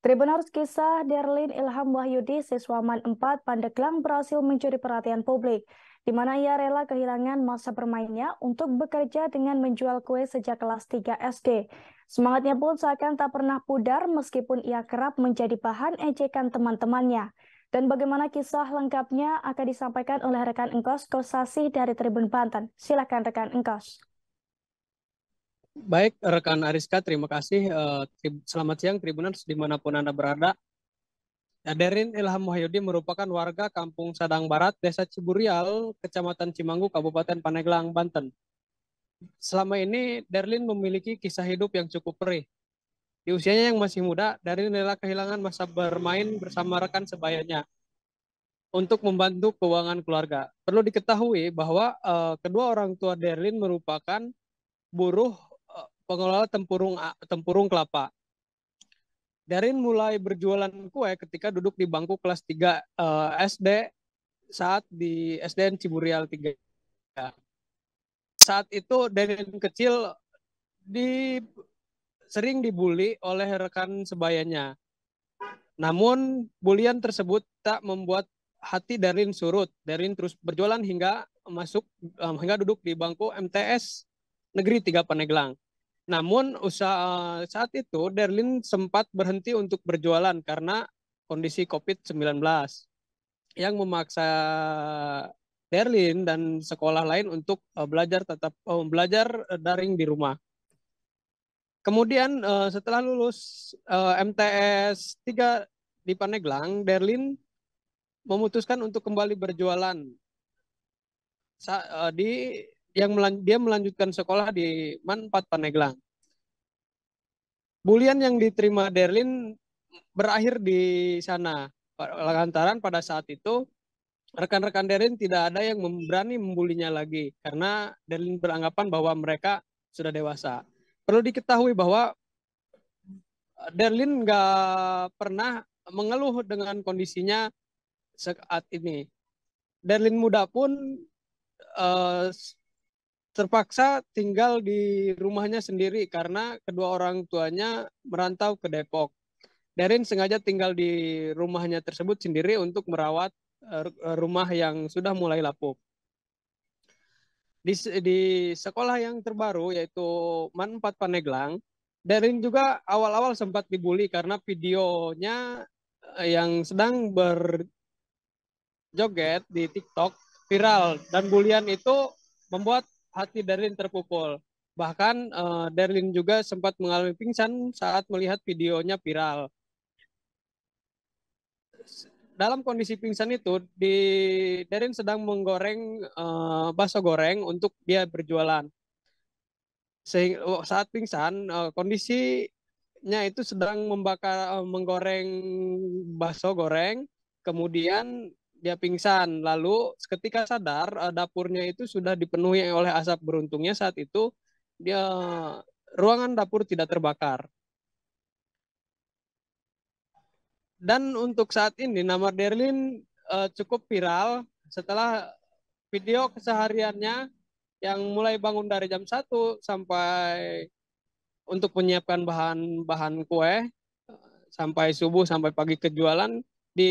Tribuners kisah Derlin Ilham Wahyudi, siswa MAN 4 Pandeglang berhasil mencuri perhatian publik, di mana ia rela kehilangan masa bermainnya untuk bekerja dengan menjual kue sejak kelas 3 SD. Semangatnya pun seakan tak pernah pudar meskipun ia kerap menjadi bahan ejekan teman-temannya. Dan bagaimana kisah lengkapnya akan disampaikan oleh rekan Engkos Kosasi dari Tribun Banten. Silakan rekan Engkos. Baik, rekan Ariska, terima kasih. Selamat siang, Tribuners, dimanapun Anda berada. Derlin Ilham Wahyudi merupakan warga Kampung Sadang Barat, Desa Ciburial, Kecamatan Cimanggu, Kabupaten Pandeglang, Banten. Selama ini, Derlin memiliki kisah hidup yang cukup perih. Di usianya yang masih muda, Derlin rela kehilangan masa bermain bersama rekan sebayanya untuk membantu keuangan keluarga. Perlu diketahui bahwa kedua orang tua Derlin merupakan buruh pengelola tempurung kelapa. Derlin mulai berjualan kue ketika duduk di bangku kelas 3 SD saat di SDN Ciburial 3. Saat itu Derlin kecil sering dibully oleh rekan sebayanya. Namun bulian tersebut tak membuat hati Derlin surut. Derlin terus berjualan hingga duduk di bangku MTS Negeri 3 Pandeglang. Namun saat itu Derlin sempat berhenti untuk berjualan karena kondisi COVID-19 yang memaksa Derlin dan sekolah lain untuk belajar daring di rumah. Kemudian setelah lulus MTS 3 di Pandeglang, Derlin memutuskan untuk kembali berjualan. Dia melanjutkan sekolah di MAN 4 Pandeglang. Bulian yang diterima Derlin berakhir di sana. Lantaran pada saat itu rekan-rekan Derlin tidak ada yang berani membulinya lagi karena Derlin beranggapan bahwa mereka sudah dewasa. Perlu diketahui bahwa Derlin nggak pernah mengeluh dengan kondisinya saat ini. Derlin muda pun terpaksa tinggal di rumahnya sendiri karena kedua orang tuanya merantau ke Depok. Derlin sengaja tinggal di rumahnya tersebut sendiri untuk merawat rumah yang sudah mulai lapuk. Di sekolah yang terbaru yaitu MAN 4 Pandeglang, Derlin juga awal-awal sempat dibully karena videonya yang sedang berjoget di TikTok viral dan bulian itu membuat hati Derlin terpukul. Bahkan Derlin juga sempat mengalami pingsan saat melihat videonya viral. Dalam kondisi pingsan itu, Derlin sedang menggoreng bakso goreng untuk dia berjualan. Saat pingsan, kondisinya itu sedang menggoreng bakso goreng, kemudian dia pingsan. Lalu ketika sadar, dapurnya itu sudah dipenuhi oleh asap. Beruntungnya saat itu ruangan dapur tidak terbakar. Dan untuk saat ini nama Derlin cukup viral setelah video kesehariannya yang mulai bangun dari jam 1 sampai untuk menyiapkan bahan-bahan kue sampai subuh sampai pagi kejualan di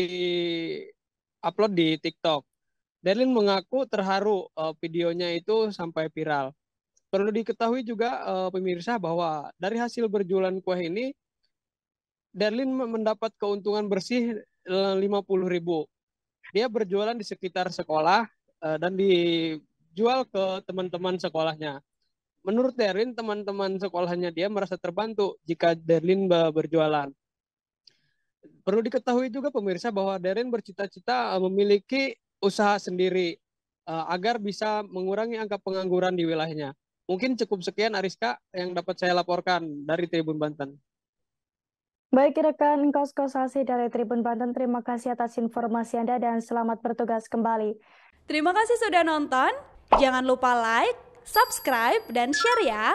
upload di TikTok. Derlin mengaku terharu videonya itu sampai viral. Perlu diketahui juga pemirsa bahwa dari hasil berjualan kue ini Derlin mendapat keuntungan bersih 50.000. Dia berjualan di sekitar sekolah dan dijual ke teman-teman sekolahnya. Menurut Derlin, teman-teman sekolahnya dia merasa terbantu jika Derlin berjualan. Perlu diketahui juga pemirsa bahwa Derlin bercita-cita memiliki usaha sendiri agar bisa mengurangi angka pengangguran di wilayahnya. Mungkin cukup sekian Ariska yang dapat saya laporkan dari Tribun Banten. Baik rekan Engkos Kosasi dari Tribun Banten, terima kasih atas informasi Anda dan selamat bertugas kembali. Terima kasih sudah nonton. Jangan lupa like, subscribe, dan share ya.